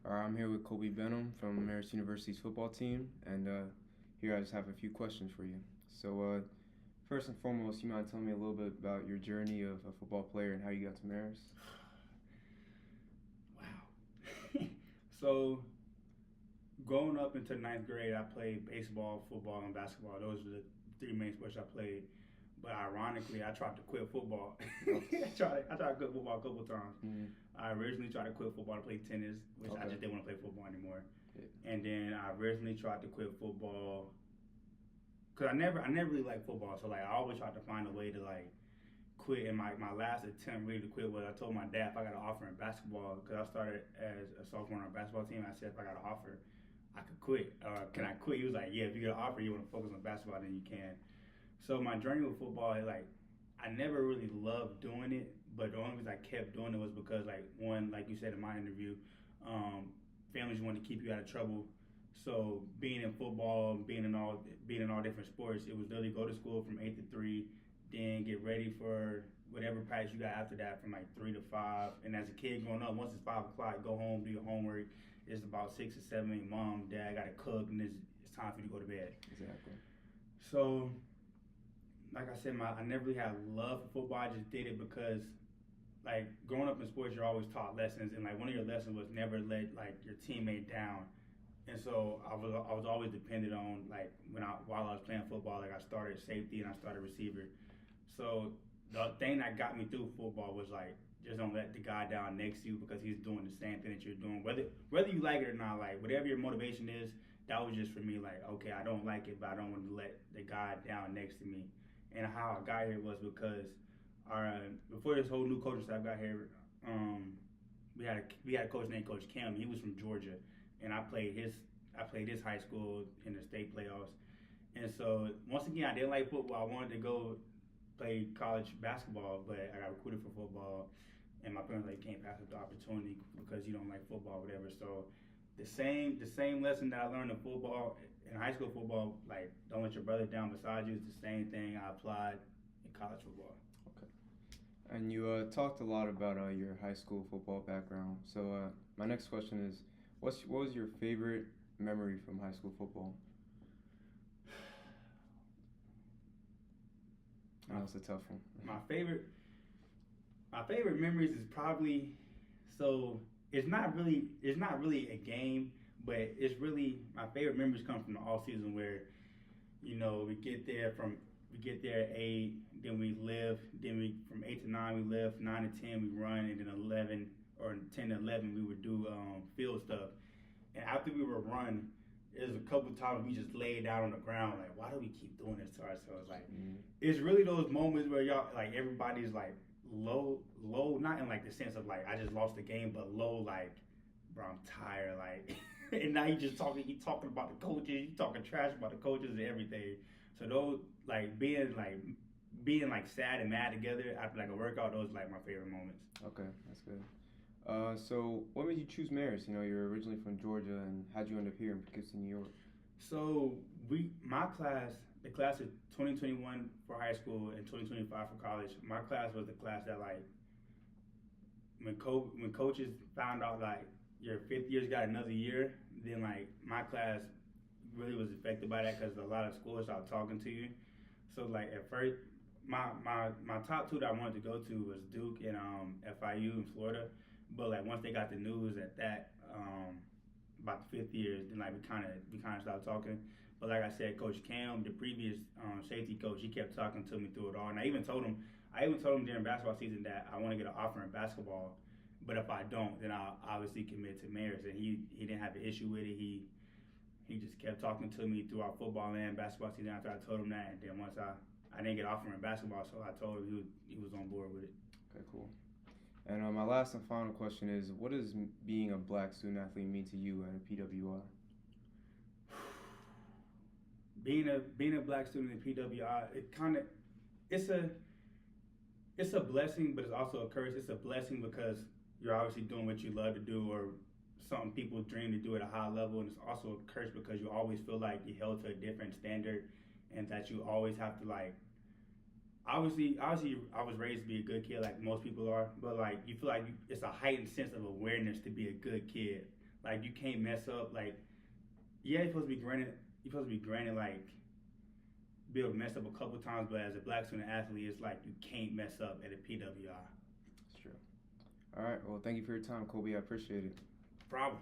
I'm here with Koble Benham from Marist University's football team, and here I just have a few questions for you. First and foremost, you mind telling me a little bit about your journey of a football player and how you got to Marist? Wow. So, growing up into ninth grade, I played baseball, football, and basketball. Those are the three main sports I played. But ironically, I tried to quit football. I tried to quit football a couple times. Mm-hmm. I originally tried to quit football to play tennis, which I just didn't want to play football anymore. Yeah. And then I originally tried to quit football because I never really liked football. So like I always tried to find a way to like quit. And my last attempt really to quit was I told my dad if I got an offer in basketball, because I started as a sophomore on our basketball team. I said if I got an offer, I could quit. Can I quit? He was like, yeah, if you get an offer, you want to focus on basketball, then you can. So my journey with football, like I never really loved doing it, but the only reason I kept doing it was because like one, like you said in my interview, families want to keep you out of trouble. So being in football, being in all different sports, it was literally go to school from 8 to 3, then get ready for whatever practice you got after that from like 3 to 5. And as a kid growing up, once it's 5 o'clock, go home, do your homework. It's about 6 or 7. Mom, dad got to cook, and it's time for you to go to bed. Exactly. So like I said, I never really had love for football. I just did it because, like, growing up in sports, you're always taught lessons, and like one of your lessons was never let like your teammate down. And so I was always dependent on like while I was playing football, like I started safety and I started receiver. So the thing that got me through football was like just don't let the guy down next to you because he's doing the same thing that you're doing, whether you like it or not. Like whatever your motivation is, that was just for me. Like okay, I don't like it, but I don't want to let the guy down next to me. And how I got here was because before this whole new coaching staff got here, we had a coach named Coach Kim. He was from Georgia, and I played his high school in the state playoffs. And so once again, I didn't like football. I wanted to go play college basketball, but I got recruited for football, and my parents like can't pass up the opportunity because you don't like football, or whatever. So the same lesson that I learned in football. In high school football, like don't let your brother down beside you, is the same thing I applied in college football. Okay. And you talked a lot about your high school football background. So my next question is, what was your favorite memory from high school football? That's a tough one. My favorite memories is probably it's not really a game. But it's really my favorite memories come from the off season where, we get there at 8, then we live, from 8 to 9 we live, 9 to 10 we run, and then 11 or 10 to 11 we would do field stuff. And after we would run, there's a couple times we just laid down on the ground like, why do we keep doing this to ourselves? Like, It's really those moments where y'all like everybody's like low, not in like the sense of like I just lost the game, but low like, bro, I'm tired, like. And now you talking about the coaches, you talking trash about the coaches and everything. So those like being sad and mad together after like a workout, those like my favorite moments. Okay, that's good. So what made you choose Marist? You're originally from Georgia, and how'd you end up here in Poughkeepsie, New York? So the class of 2021 for high school and 2025 for college. My class was the class that like when coaches found out like your fifth year's got another year, then like my class really was affected by that because a lot of schools started talking to you. So like at first, my top two that I wanted to go to was Duke and FIU in Florida, but like once they got the news that about the fifth years, then like we kind of stopped talking. But like I said, Coach Cam, the previous safety coach, he kept talking to me through it all, and I even told him during basketball season that I want to get an offer in basketball. But if I don't, then I'll obviously commit to Marist. And he didn't have an issue with it. He just kept talking to me throughout football and basketball season after I told him that. And then once I didn't get an offer in basketball, so I told him he was on board with it. Okay, cool. And my last and final question is, what does being a black student athlete mean to you at PWI? Being a black student at PWI, it's a blessing, but it's also a curse. It's a blessing because you're obviously doing what you love to do, or something people dream to do at a high level, and it's also a curse because you always feel like you're held to a different standard, and that you always have to like. Obviously, I was raised to be a good kid, like most people are, but like you feel like it's a heightened sense of awareness to be a good kid. Like, you can't mess up. Like, yeah, you're supposed to be granted like be able to mess up a couple times, but as a black student athlete, it's like you can't mess up at a PWI. That's true. All right. Well, thank you for your time, Kobe. I appreciate it. Problem.